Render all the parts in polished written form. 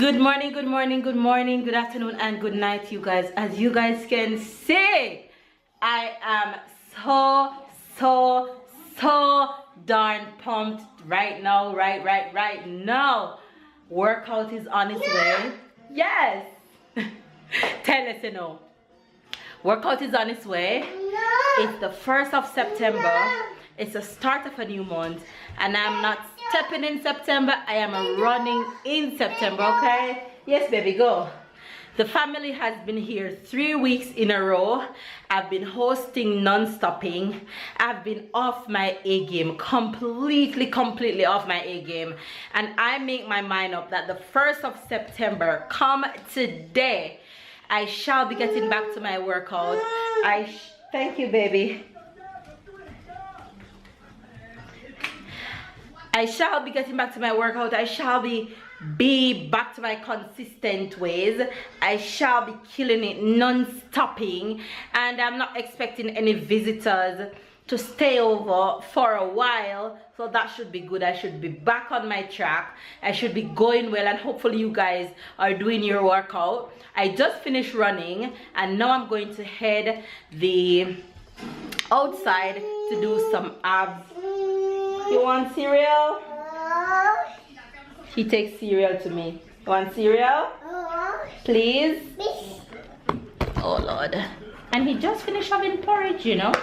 Good morning, good morning, good morning, good afternoon, and good night, you guys. As you guys can see, I am so darn pumped right now, right now. Workout is on its way. Yes. Tell us, you know. Workout is on its way. It's the 1st of September. It's the start of a new month, and I'm not stepping in September. I am running in September, okay? Yes, baby, go. The family has been here 3 weeks in a row. I've been hosting non-stopping. I've been off my A game, completely off my A game. And I make my mind up that the 1st of September, come today, I shall be getting back to my workout. Thank you, baby. I shall be getting back to my workout. I shall be back to my consistent ways. I shall be killing it, non-stopping, and I'm not expecting any visitors to stay over for a while, so that should be good. I should be back on my track. I should be going well, and hopefully you guys are doing your workout. I just finished running, and now I'm going to head the outside to do some abs. You want cereal? He takes cereal to me. You want cereal? Please? Oh Lord. And he just finished having porridge, you know.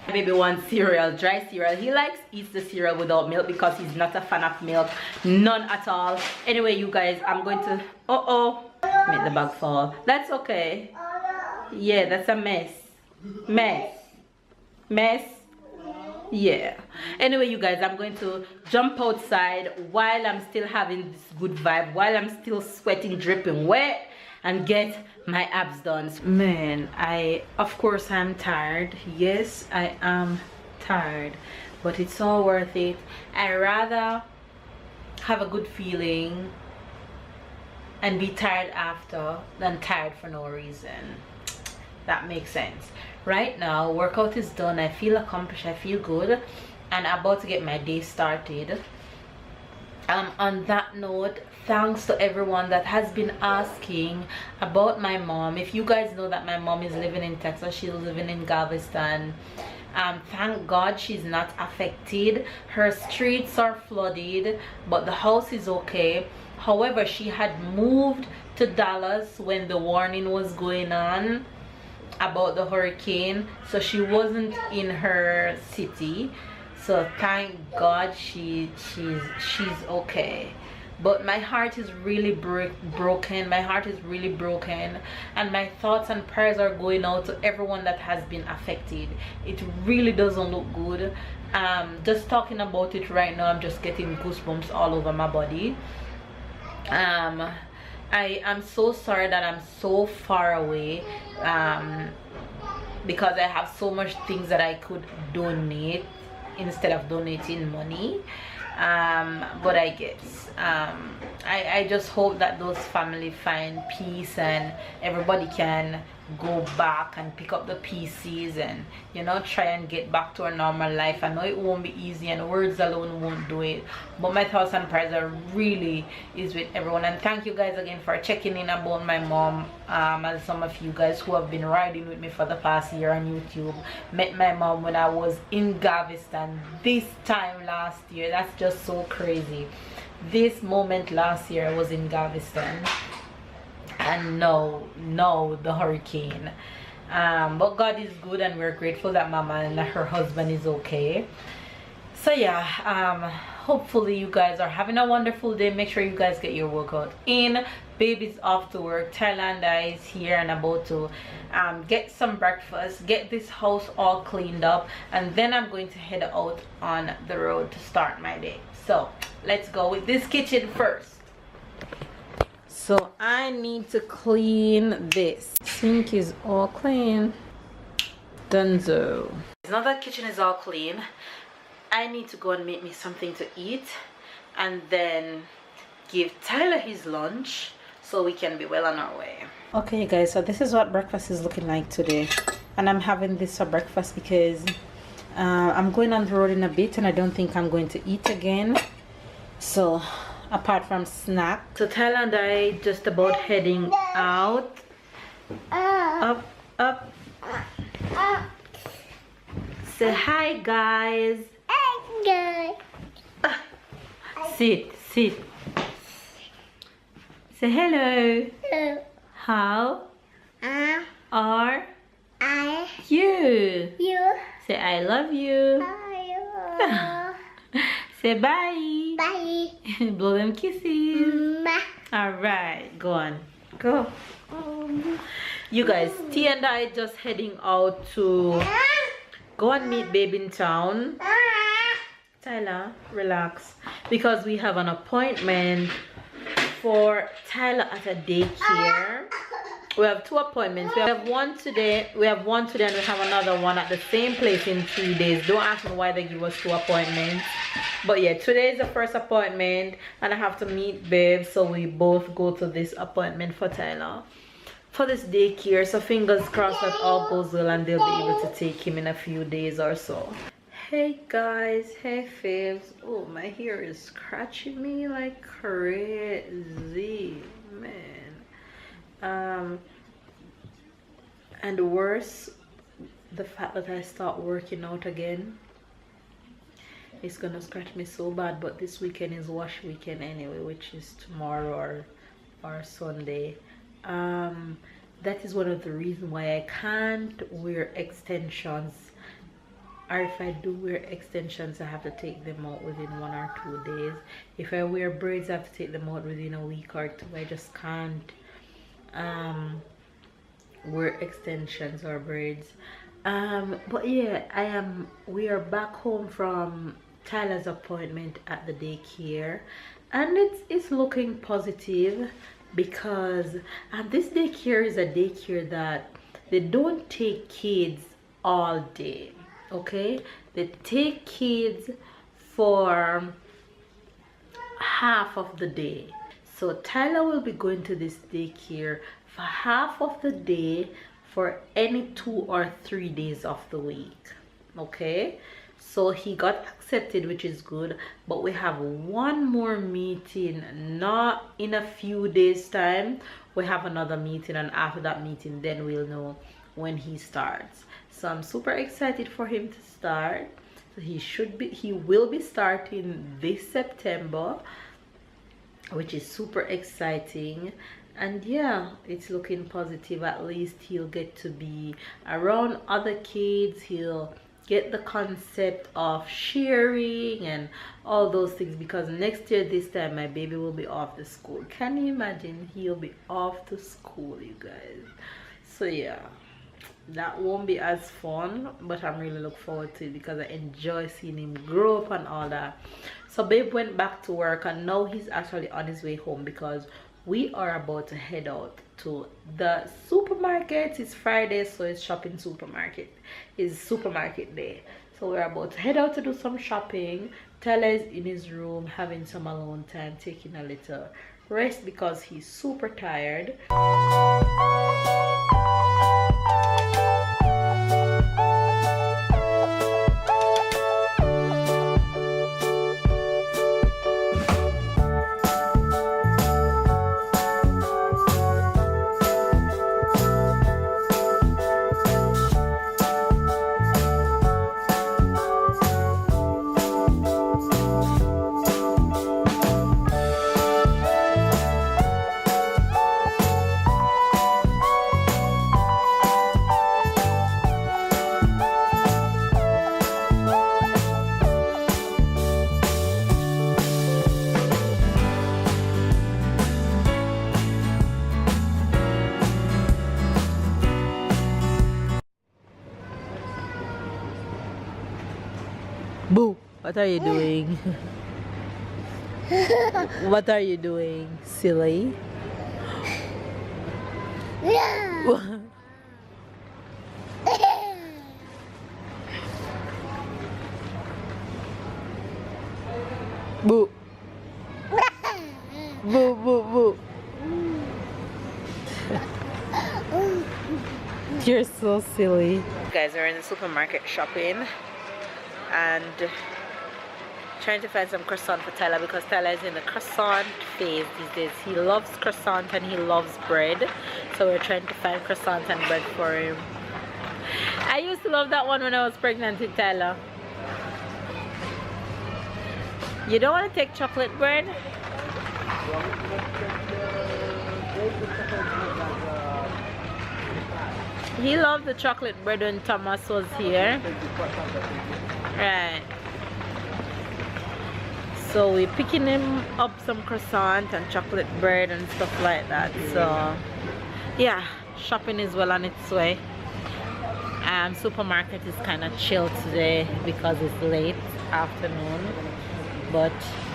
My baby wants cereal, dry cereal. He eats the cereal without milk because he's not a fan of milk. None at all. Anyway, you guys, I'm going to... Make the bag fall. That's okay. Yeah, that's a mess. Mess. Yeah. Anyway, you guys, I'm going to jump outside while I'm still having this good vibe, while I'm still sweating, dripping wet, and get my abs done. Man, of course I'm tired. Yes, I am tired, but it's all worth it. I rather have a good feeling and be tired after than tired for no reason. That makes sense. Right now, workout is done. I feel accomplished. I feel good, and I'm about to get my day started. On that note, thanks to everyone that has been asking about my mom. If you guys know that my mom is living in Texas, she's living in Galveston. Thank God she's not affected. Her streets are flooded, but the house is okay. However, she had moved to Dallas when the warning was going on about the hurricane, so she wasn't in her city. So thank God she's okay. But my heart is really broken. My heart is really broken, and my thoughts and prayers are going out to everyone that has been affected. It really doesn't look good. Just talking about it right now, I'm just getting goosebumps all over my body. I am so sorry that I'm so far away, because I have so much things that I could donate instead of donating money. But I guess I just hope that those families find peace and everybody can go back and pick up the pieces and, you know, try and get back to a normal life. I know it won't be easy and words alone won't do it, but my thoughts and prayers are really is with everyone. And thank you guys again for checking in about my mom. And some of you guys who have been riding with me for the past year on YouTube met my mom when I was in Galveston this time last year. That's just so crazy. This moment last year I was in Galveston, and no the hurricane. But God is good, and we're grateful that mama and her husband is okay. So yeah, hopefully you guys are having a wonderful day. Make sure you guys get your workout in. Baby's off to work. Thailand is here and about to get some breakfast, get this house all cleaned up, and then I'm going to head out on the road to start my day. So let's go with this kitchen first. So I need to clean this. Sink is all clean. Dunzo. Now that kitchen is all clean, I need to go and make me something to eat, and then give Tyler his lunch so we can be well on our way. Okay guys, so this is what breakfast is looking like today, and I'm having this for breakfast because I'm going on the road in a bit and I don't think I'm going to eat again. So apart from snack. So Tyler and I just about heading out. Up. Say hi, guys. Sit. Say hello. How are you? Say I love you. Say bye. Blow them kisses. Alright, go on. Go. You guys, T and I just heading out to go and meet babe in town. Tyler, relax. Because we have an appointment for Tyler at a daycare. We have 2 appointments. We have one today and we have another one at the same place in 3 days. Don't ask me why they give us 2 appointments. But yeah, today is the first appointment and I have to meet babe, so we both go to this appointment for Tyler for this daycare. So fingers crossed that all goes well and they'll be able to take him in a few days or so. Hey guys, hey faves. Oh, my hair is scratching me like crazy, man. And worse, the fact that I start working out again, it's gonna scratch me so bad. But this weekend is wash weekend anyway, which is tomorrow or Sunday. That is one of the reasons why I can't wear extensions, or if I do wear extensions I have to take them out within 1 or 2 days. If I wear braids I have to take them out within a week or 2. I just can't wear extensions or braids. But yeah, we are back home from Tyler's appointment at the daycare and it's looking positive, because this daycare is a daycare that they don't take kids all day. Okay, they take kids for half of the day. So Tyler will be going to this daycare for half of the day for any 2 or 3 days of the week. Okay, so he got accepted, which is good, but we have one more meeting, not in a few days time. We have another meeting, and after that meeting then we'll know when he starts. So I'm super excited for him to start. So he will be starting this September, which is super exciting. And yeah, it's looking positive. At least he'll get to be around other kids. He'll get the concept of sharing and all those things, because next year this time my baby will be off to school. Can you imagine? He'll be off to school, you guys. So yeah, that won't be as fun, but I'm really looking forward to it because I enjoy seeing him grow up and all that. So babe went back to work and now he's actually on his way home, because we are about to head out to the supermarket. It's Friday, so it's shopping supermarket. It's supermarket day. So we're about to head out to do some shopping. Tyler is in his room having some alone time, taking a little rest because he's super tired. Boo, what are you doing? What are you doing, silly? Boo. Boo, boo, boo. You're so silly. You guys are in the supermarket shopping and trying to find some croissant for Tyler because Tyler is in the croissant phase these days. He loves croissant and he loves bread, so we're trying to find croissant and bread for him. I used to love that one when I was pregnant with Tyler. You don't want to take chocolate bread? He loved the chocolate bread when Thomas was here. Right. So we're picking him up some croissant and chocolate bread and stuff like that. So yeah, shopping is well on its way. Supermarket is kind of chill today because it's late afternoon. But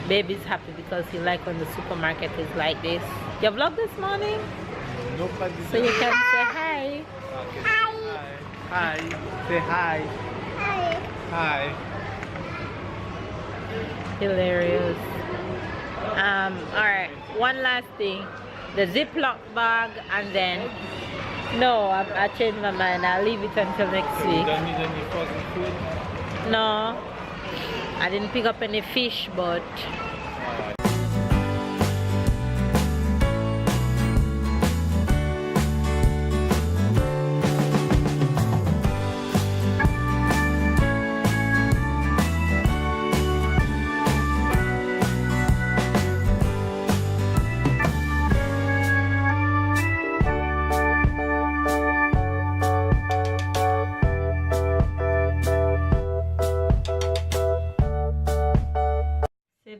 baby's happy because he likes when the supermarket is like this. You vlog this morning? No, so you can say hi. Okay. Hi. Hi. Say hi. Hi. Hi. Hilarious. Alright, one last thing. The Ziploc bag and then no, I changed my mind. I'll leave it until next week. You don't need any frozen food? No. I didn't pick up any fish, but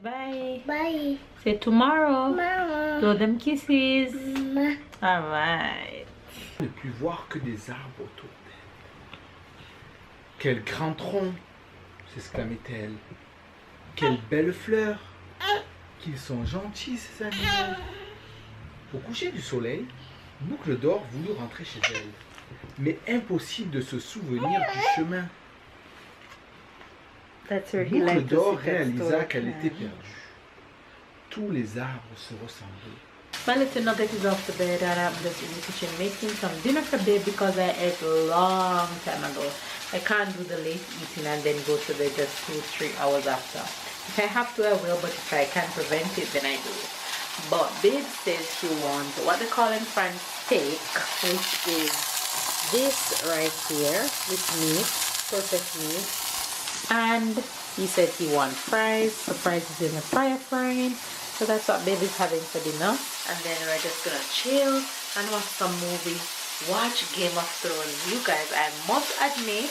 bye. Bye. Say tomorrow. Mama. Blow them kisses. Mama. Alright. Ne plus voir que des arbres autour d'elle. Quel grand tronc, s'exclamait-elle. Quelles belles fleurs. Qu'ils sont gentils ces animaux. Au coucher du soleil, Boucle d'Or voulut rentrer chez elle. Mais impossible de se souvenir du chemin. That's where he Boucle liked to d'Or sit that réalisa store. qu'elle était perdue. Tous les arbres se ressemblaient. My little nugget is off the bed and I'm just in the kitchen making some dinner for babe because I ate a long time ago. I can't do the late eating and then go to bed just 2-3 hours after. If I have to, I will, but if I can prevent it, then I do it. But babe says she wants what they call in French steak, which is this right here, this meat, perfect meat. And he said he wants fries, so fries is in the fire frying. So that's what baby's having for dinner. And then we're just gonna chill and watch some movie, watch Game of Thrones. You guys, I must admit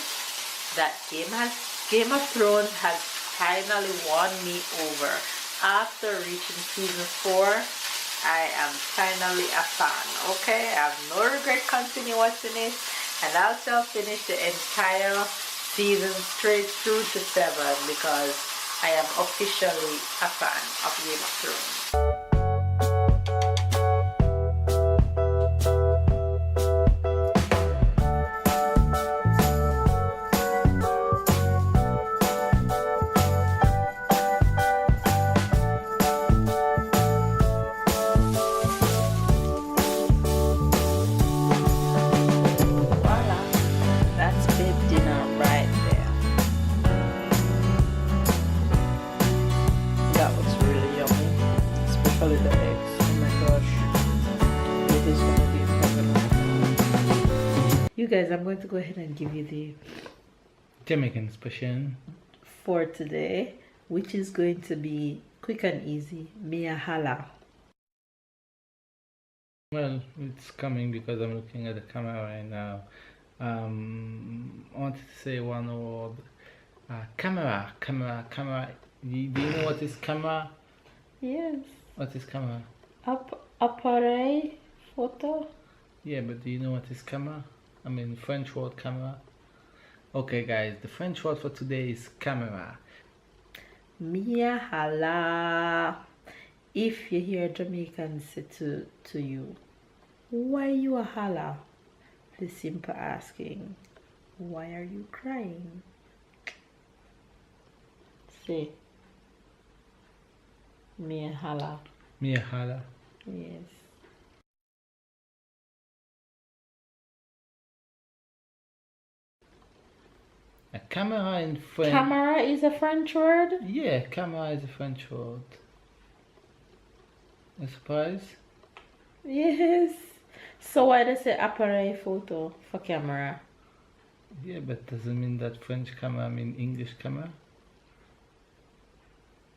that Game of Thrones has finally won me over. After reaching season 4, I am finally a fan. Okay, I have no regret continue watching it, and I shall finish the entire season straight through to 7 because I am officially a fan of Game of Thrones. You guys, I'm going to go ahead and give you the Jamaican special for today, which is going to be quick and easy. Mia hala. Well, it's coming because I'm looking at the camera right now. I wanted to say one word. Camera. Do you know what is camera? Yes. What is camera? Appareil photo. Yeah, but do you know what is camera? I mean, French word camera. Okay, guys, the French word for today is camera. Mia hala. If you hear Jamaican say to you, why you a holla? The simple asking, why are you crying? Say, Mia hala. Mia hala. Yes. A camera in French. Camera is a French word? Yeah, camera is a French word. A surprise? Yes. So why does it say appareil photo for camera? Yeah, but doesn't mean that French camera mean English camera.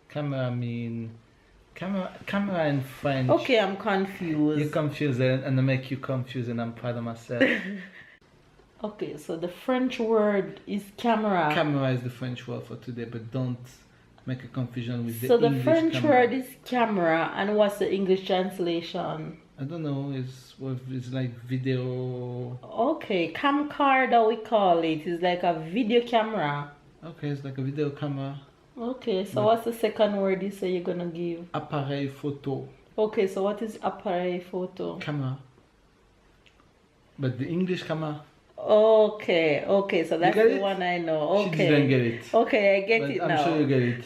Camera mean camera in French. Okay, I'm confused. You're confused and I make you confused and I'm proud of myself. Okay, so the French word is camera. Camera is the French word for today, but don't make a confusion with the So English the French camera. word is camera, and what's the English translation? I don't know, it's like video. Okay, camcorder we call it. It's like a video camera. Okay, it's like a video camera. Okay, so what's the second word you say you're gonna give? Appareil photo. Okay, so what is appareil photo? Camera. But the English camera. Okay, so that's get the it? one I know. She Okay. didn't get it. Okay, I get But it I'm now. sure you get it.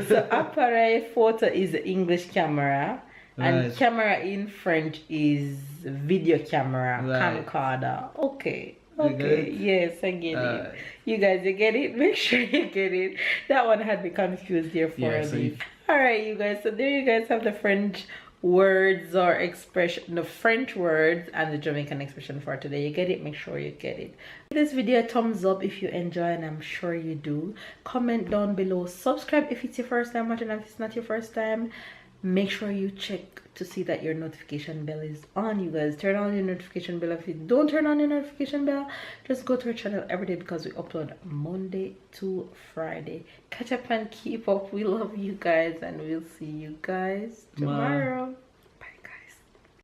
So appareil photo is the English camera, and Right. camera in French is video camera, Right. camcorder. Okay. You get Okay, it? yes, I get Alright. it. You guys, you get it? Make sure you get it. That one had me confused here for Yeah, a so bit. if- Alright, you guys, so there you guys have the French words or expression, the French words and the Jamaican expression for today. You get it? Make sure you get it. Give this video a thumbs up if you enjoy, and I'm sure you do. Comment down below. Subscribe if it's your first time watching, and if it's not your first time, make sure you check to see that your notification bell is on. You guys, turn on your notification bell. If you don't turn on your notification bell, just go to our channel every day, because we upload Monday to Friday. Catch up and keep up. We love you guys, and we'll see you guys tomorrow.